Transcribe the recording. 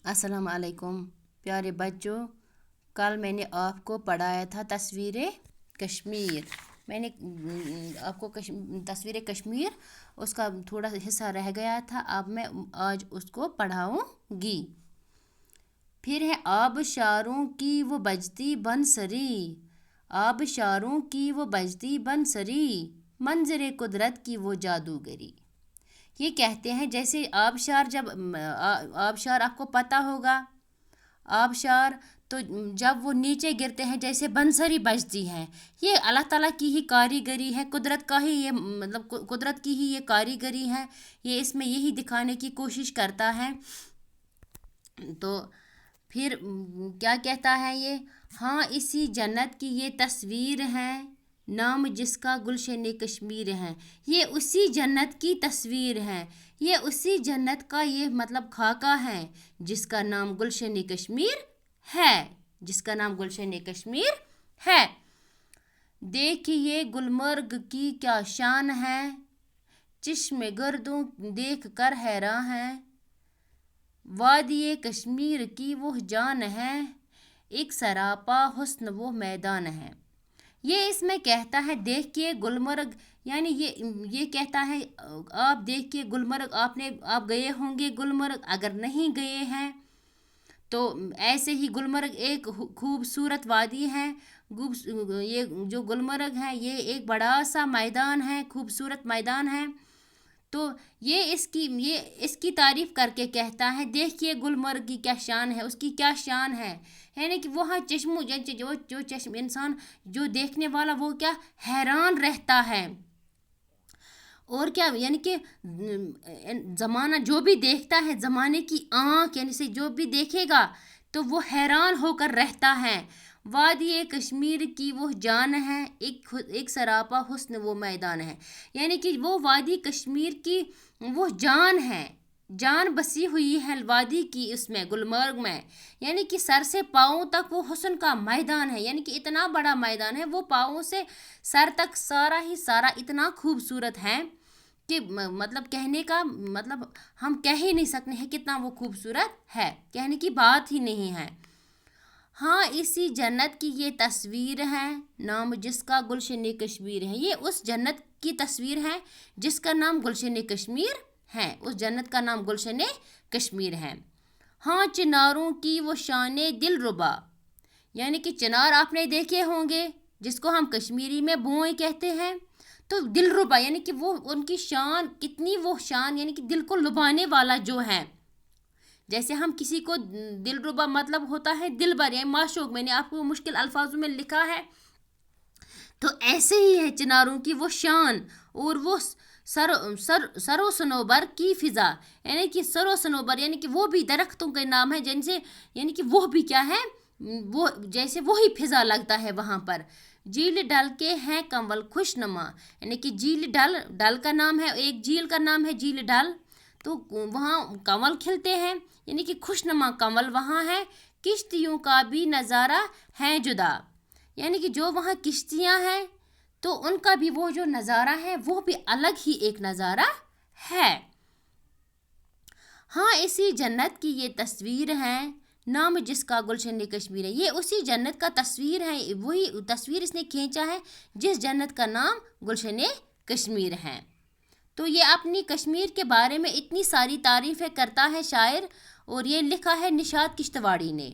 अस्सलाम वालेकुम प्यारे बच्चों। कल मैंने आपको पढ़ाया था तस्वीर कश्मीर। मैंने आपको तस्वीर कश्मीर उसका थोड़ा हिस्सा रह गया था, अब मैं आज उसको पढ़ाऊँगी। फिर है आबशारों की वो बजती बंसरी, आबशारों की वो बजती बंसरी, मंजरे कुदरत की वो जादूगरी। ये कहते हैं जैसे आबशार, जब आबशार आपको पता होगा, आबशार तो जब वो नीचे गिरते हैं जैसे बंसरी बजती हैं। ये अल्लाह ताला की ही कारीगरी है, कुदरत का ही ये मतलब कुदरत की ही ये कारीगरी है। ये इसमें यही दिखाने की कोशिश करता है। तो फिर क्या कहता है ये, हाँ इसी जन्नत की ये तस्वीर है, नाम जिसका गुलशन कश्मीर है। ये उसी जन्नत की तस्वीर है, ये उसी जन्नत का ये मतलब खाका है जिसका नाम गुलशन कश्मीर है, जिसका नाम गुलशन कश्मीर है। देखिए गुलमर्ग की क्या शान है, चिश्मे गर्दों देख कर हैरान है, वादिये कश्मीर की वो जान है, एक सरापा हुस्न वो मैदान है। ये इसमें कहता है देखिए गुलमर्ग, यानी ये कहता है आप देखिए गुलमर्ग, आप गए होंगे गुलमर्ग, अगर नहीं गए हैं तो ऐसे ही गुलमर्ग एक खूबसूरत वादी है। ये जो गुलमर्ग है ये एक बड़ा सा मैदान है, खूबसूरत मैदान है। तो ये इसकी तारीफ़ करके कहता है देखिए गुलमर्ग की क्या शान है, उसकी क्या शान है। यानी कि वहाँ चश्मों जो चश्म इंसान जो देखने वाला वो क्या हैरान रहता है। और क्या, यानी कि ज़माना जो भी देखता है, ज़माने की आँख यानी से जो भी देखेगा तो वो हैरान होकर रहता है। वादी कश्मीर की वो जान है, एक सरापा हुस्न वो मैदान है। यानी कि वो वादी कश्मीर की वो जान है, जान बसी हुई है वादी की उसमें गुलमर्ग में। यानी कि सर से पाँव तक वो हुस्न का मैदान है, यानी कि इतना बड़ा मैदान है, वो पाँव से सर तक सारा ही सारा इतना खूबसूरत है कि मतलब कहने का मतलब हम कह ही नहीं सकते हैं कितना वो खूबसूरत है, कहने की बात ही नहीं है। हाँ इसी जन्नत की ये तस्वीर है, नाम जिसका गुलशन कश्मीर है। ये उस जन्नत की तस्वीर है जिसका नाम गुलशन कश्मीर है, उस जन्नत का नाम गुलशन कश्मीर है। हाँ चिनारों की वो शाने दिलरुबा, यानी कि चिनार आपने देखे होंगे जिसको हम कश्मीरी में बोए कहते हैं। तो दिलरुबा यानी कि वो उनकी शान, कितनी वो शान यानी कि दिल को लुभाने वाला जो है। जैसे हम किसी को दिलरुबा मतलब होता है दिलबर या माशूक, मैंने आपको मुश्किल अल्फाजों में लिखा है। तो ऐसे ही है चिनारों की वो शान और वो सरो सनोबर की फ़िज़ा, यानी कि सरो सनोबर यानी कि वो भी दरख्तों के नाम है जिनसे, यानी कि वो भी क्या है, वो जैसे वही फ़िज़ा लगता है वहाँ पर। झील डल के हैं कंवल खुशनुमा, यानी कि झील डल का नाम है, एक झील का नाम है झील डल। तो वहाँ कंवल खिलते हैं, यानी कि खुशनुमा कंवल वहाँ है। किश्तियों का भी नज़ारा है जुदा, यानी कि जो वहाँ किश्तियाँ हैं तो उनका भी वो जो नज़ारा है वो भी अलग ही एक नज़ारा है। हाँ इसी जन्नत की ये तस्वीर है, नाम जिसका गुलशन कश्मीर है। ये उसी जन्नत का तस्वीर है, वही तस्वीर इसने खींचा है जिस जन्नत का नाम गुलशन कश्मीर है। तो ये अपनी कश्मीर के बारे में इतनी सारी तारीफ़ें करता है शायर, और ये लिखा है निशात किश्तवाड़ी ने।